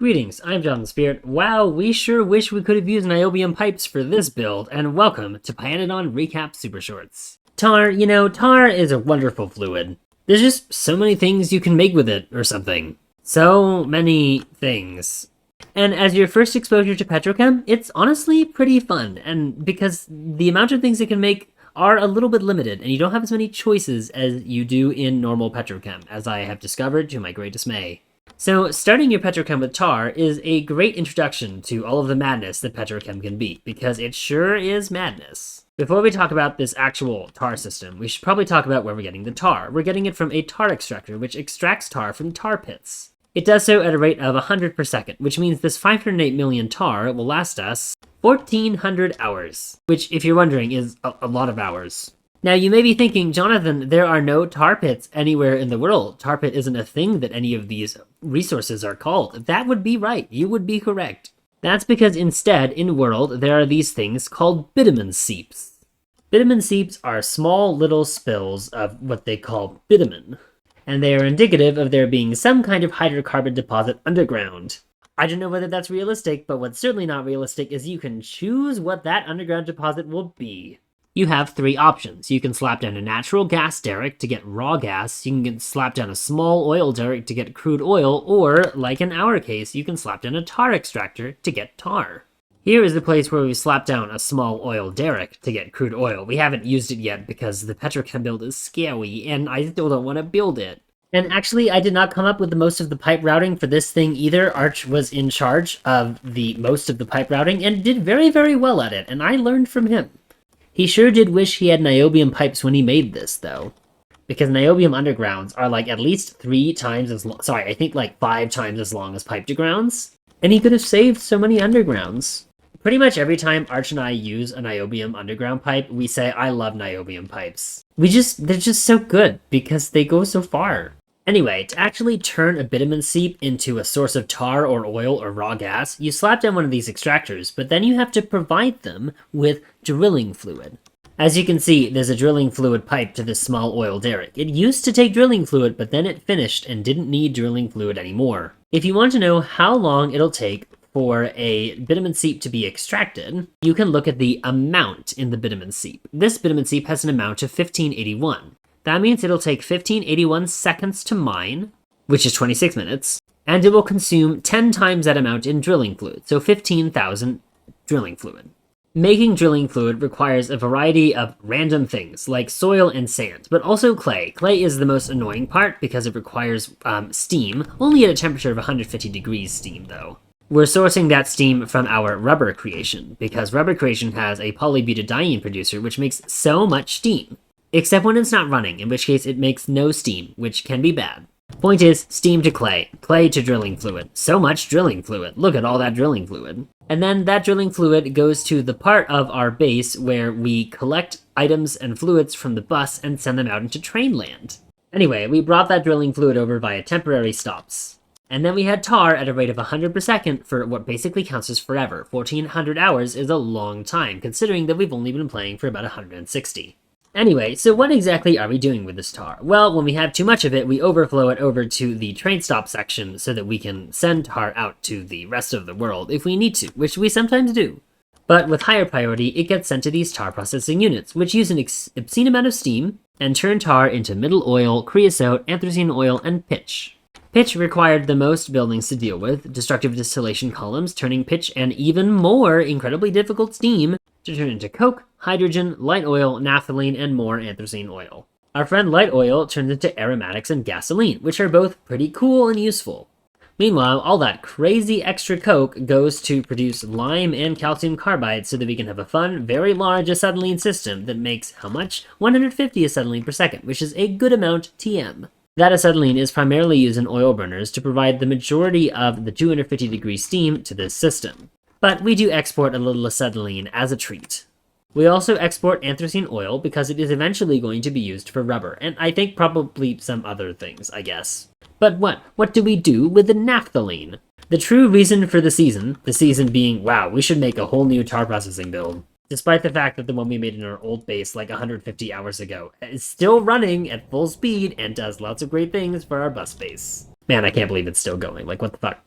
Greetings, I'm John the Spirit. Wow, we sure wish we could have used niobium pipes for this build, and welcome to Pyanodon Recap Supershorts. Tar is a wonderful fluid. There's just so many things you can make with it, or something. So many things. And as your first exposure to petrochem, it's honestly pretty fun, and because the amount of things it can make are a little bit limited, and you don't have as many choices as you do in normal petrochem, as I have discovered to my great dismay. So, starting your petrochem with tar is a great introduction to all of the madness that petrochem can be, because it sure is madness. Before we talk about this actual tar system, we should probably talk about where we're getting the tar. We're getting it from a tar extractor, which extracts tar from tar pits. It does so at a rate of 100 per second, which means this 508 million tar will last us 1,400 hours, which, if you're wondering, is a lot of hours. Now, you may be thinking, Jonathan, there are no tar pits anywhere in the world. Tar pit isn't a thing that any of these resources are called. That would be right. You would be correct. That's because instead, in world, there are these things called bitumen seeps. Bitumen seeps are small little spills of what they call bitumen, and they are indicative of there being some kind of hydrocarbon deposit underground. I don't know whether that's realistic, but what's certainly not realistic is you can choose what that underground deposit will be. You have three options. You can slap down a natural gas derrick to get raw gas, you can slap down a small oil derrick to get crude oil, or, like in our case, you can slap down a tar extractor to get tar. Here is the place where we slap down a small oil derrick to get crude oil. We haven't used it yet because the petrochem build is scary, and I still don't want to build it. And actually, I did not come up with the most of the pipe routing for this thing either. Arch was in charge of the most of the pipe routing and did very, very well at it, and I learned from him. He sure did wish he had niobium pipes when he made this, though. Because niobium undergrounds are like at least 3 times as long, I think like 5 times as long as pipe to grounds. And he could have saved so many undergrounds. Pretty much every time Arch and I use a niobium underground pipe, we say, I love niobium pipes. They're just so good because they go so far. Anyway, to actually turn a bitumen seep into a source of tar or oil or raw gas, you slap down one of these extractors, but then you have to provide them with drilling fluid. As you can see, there's a drilling fluid pipe to this small oil derrick. It used to take drilling fluid, but then it finished and didn't need drilling fluid anymore. If you want to know how long it'll take for a bitumen seep to be extracted, you can look at the amount in the bitumen seep. This bitumen seep has an amount of 1581. That means it'll take 1581 seconds to mine, which is 26 minutes, and it will consume 10 times that amount in drilling fluid, so 15,000 drilling fluid. Making drilling fluid requires a variety of random things, like soil and sand, but also clay. Clay is the most annoying part because it requires steam, only at a temperature of 150 degrees steam, though. We're sourcing that steam from our rubber creation, because rubber creation has a polybutadiene producer which makes so much steam. Except when it's not running, in which case it makes no steam, which can be bad. Point is, steam to clay, clay to drilling fluid. So much drilling fluid. Look at all that drilling fluid. And then that drilling fluid goes to the part of our base where we collect items and fluids from the bus and send them out into train land. Anyway, we brought that drilling fluid over via temporary stops. And then we had tar at a rate of 100 per second for what basically counts as forever. 1,400 hours is a long time, considering that we've only been playing for about 160. Anyway, so what exactly are we doing with this tar? Well, when we have too much of it, we overflow it over to the train stop section so that we can send tar out to the rest of the world if we need to, which we sometimes do. But with higher priority, it gets sent to these tar processing units, which use an obscene amount of steam and turn tar into middle oil, creosote, anthracene oil, and pitch. Pitch required the most buildings to deal with, destructive distillation columns turning pitch and even more incredibly difficult steam to turn into coke, hydrogen, light oil, naphthalene, and more anthracene oil. Our friend light oil turns into aromatics and gasoline, which are both pretty cool and useful. Meanwhile, all that crazy extra coke goes to produce lime and calcium carbide so that we can have a fun, very large acetylene system that makes how much? 150 acetylene per second, which is a good amount TM. That acetylene is primarily used in oil burners to provide the majority of the 250 degree steam to this system. But we do export a little acetylene as a treat. We also export anthracene oil because it is eventually going to be used for rubber, and I think probably some other things, I guess. But what do we do with the naphthalene? The true reason for the season being, wow, we should make a whole new tar processing build, despite the fact that the one we made in our old base like 150 hours ago is still running at full speed and does lots of great things for our bus base. Man, I can't believe it's still going, like what the fuck.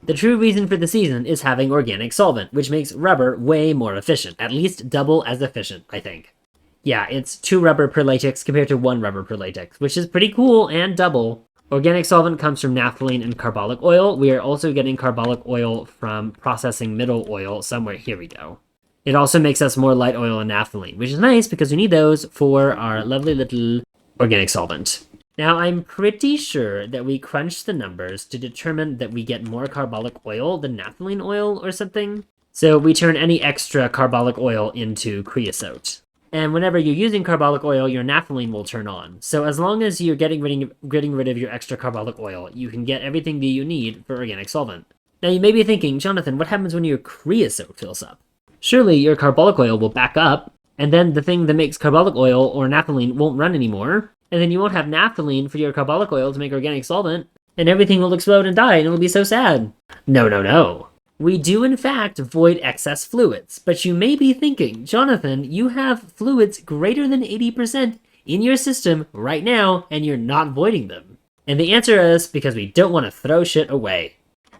The true reason for the season is having organic solvent, which makes rubber way more efficient, at least double as efficient, I think. Yeah, it's 2 rubber per latex compared to 1 rubber per latex, which is pretty cool and double. Organic solvent comes from naphthalene and carbolic oil. We are also getting carbolic oil from processing middle oil somewhere. Here we go. It also makes us more light oil and naphthalene, which is nice because we need those for our lovely little organic solvent. Now, I'm pretty sure that we crunched the numbers to determine that we get more carbolic oil than naphthalene oil or something. So we turn any extra carbolic oil into creosote. And whenever you're using carbolic oil, your naphthalene will turn on. So as long as you're getting rid of your extra carbolic oil, you can get everything that you need for organic solvent. Now you may be thinking, Jonathan, what happens when your creosote fills up? Surely your carbolic oil will back up, and then the thing that makes carbolic oil or naphthalene won't run anymore, and then you won't have naphthalene for your carbolic oil to make organic solvent, and everything will explode and die, and it'll be so sad. No, no, no. We do in fact void excess fluids, but you may be thinking, Jonathan, you have fluids greater than 80% in your system right now, and you're not voiding them. And the answer is because we don't want to throw shit away.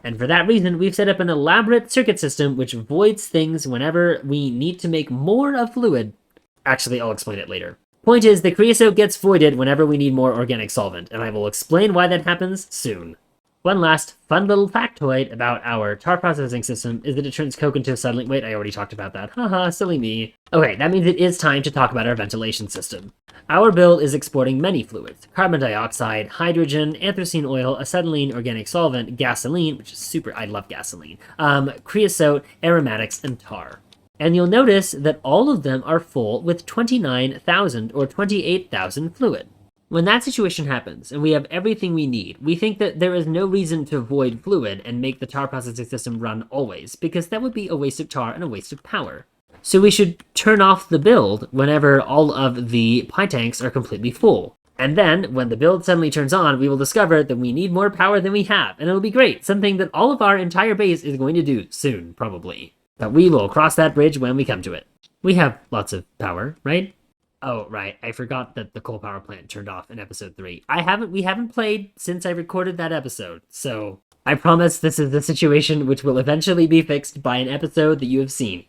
And for that reason, we've set up an elaborate circuit system which voids things whenever we need to make more of fluid. Actually, I'll explain it later. Point is, the creosote gets voided whenever we need more organic solvent, and I will explain why that happens soon. One last fun little factoid about our tar processing system is that it turns coke into acetylene. Wait, I already talked about that. Haha, silly me. Okay, that means it is time to talk about our ventilation system. Our build is exporting many fluids: carbon dioxide, hydrogen, anthracene oil, acetylene, organic solvent, gasoline, which is super, I love gasoline, creosote, aromatics, and tar. And you'll notice that all of them are full with 29,000 or 28,000 fluid. When that situation happens, and we have everything we need, we think that there is no reason to void fluid and make the tar processing system run always, because that would be a waste of tar and a waste of power. So we should turn off the build whenever all of the pie tanks are completely full. And then, when the build suddenly turns on, we will discover that we need more power than we have, and it'll be great, something that all of our entire base is going to do soon, probably. But we will cross that bridge when we come to it. We have lots of power, right? Oh, right. I forgot that the coal power plant turned off in episode 3. We haven't played since I recorded that episode, so I promise this is the situation which will eventually be fixed by an episode that you have seen.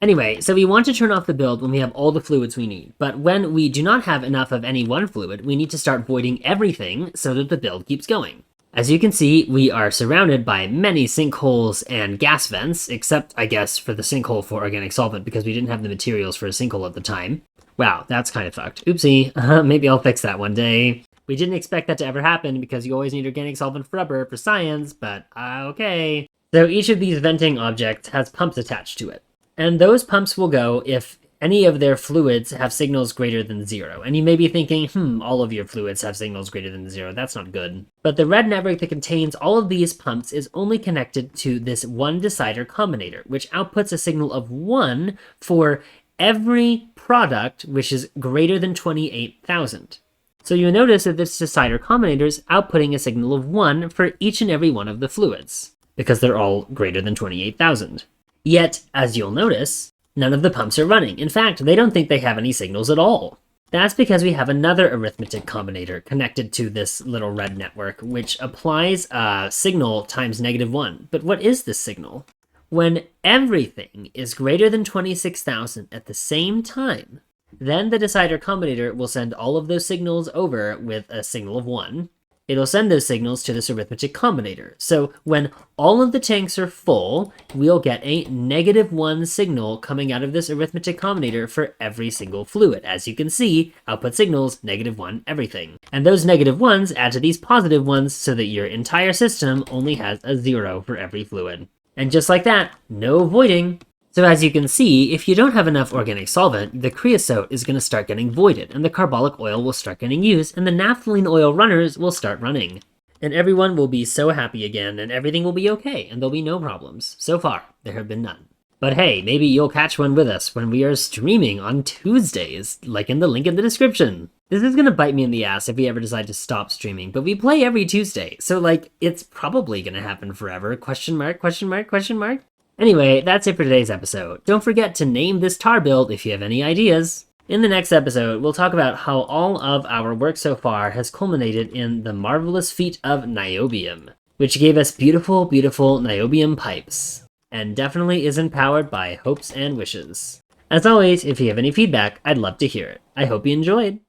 Anyway, so we want to turn off the build when we have all the fluids we need, but when we do not have enough of any one fluid, we need to start voiding everything so that the build keeps going. As you can see, we are surrounded by many sinkholes and gas vents, except, I guess, for the sinkhole for organic solvent, because we didn't have the materials for a sinkhole at the time. Wow, that's kind of fucked. Oopsie. Maybe I'll fix that one day. We didn't expect that to ever happen because you always need organic solvent for rubber for science, but okay. So each of these venting objects has pumps attached to it. And those pumps will go if any of their fluids have signals greater than 0. And you may be thinking, all of your fluids have signals greater than 0. That's not good. But the red network that contains all of these pumps is only connected to this one decider combinator, which outputs a signal of 1 for every product which is greater than 28,000. So you'll notice that this decider combinator is outputting a signal of 1 for each and every one of the fluids, because they're all greater than 28,000. Yet, as you'll notice, none of the pumps are running. In fact, they don't think they have any signals at all. That's because we have another arithmetic combinator connected to this little red network, which applies a signal times -1. But what is this signal? When everything is greater than 26,000 at the same time, then the decider combinator will send all of those signals over with a signal of 1. It'll send those signals to this arithmetic combinator. So when all of the tanks are full, we'll get a -1 signal coming out of this arithmetic combinator for every single fluid. As you can see, output signals -1 everything. And those -1s add to these positive ones so that your entire system only has a 0 for every fluid. And just like that, no voiding. So as you can see, if you don't have enough organic solvent, the creosote is going to start getting voided, and the carbolic oil will start getting used, and the naphthalene oil runners will start running. And everyone will be so happy again, and everything will be okay, and there'll be no problems. So far, there have been none. But hey, maybe you'll catch one with us when we are streaming on Tuesdays, like in the link in the description. This is gonna bite me in the ass if we ever decide to stop streaming, but we play every Tuesday, so it's probably gonna happen forever, question mark, question mark, question mark? Anyway, that's it for today's episode. Don't forget to name this tar build if you have any ideas. In the next episode, we'll talk about how all of our work so far has culminated in the marvelous feat of niobium. which gave us beautiful, beautiful niobium pipes, and definitely isn't powered by hopes and wishes. As always, if you have any feedback, I'd love to hear it. I hope you enjoyed!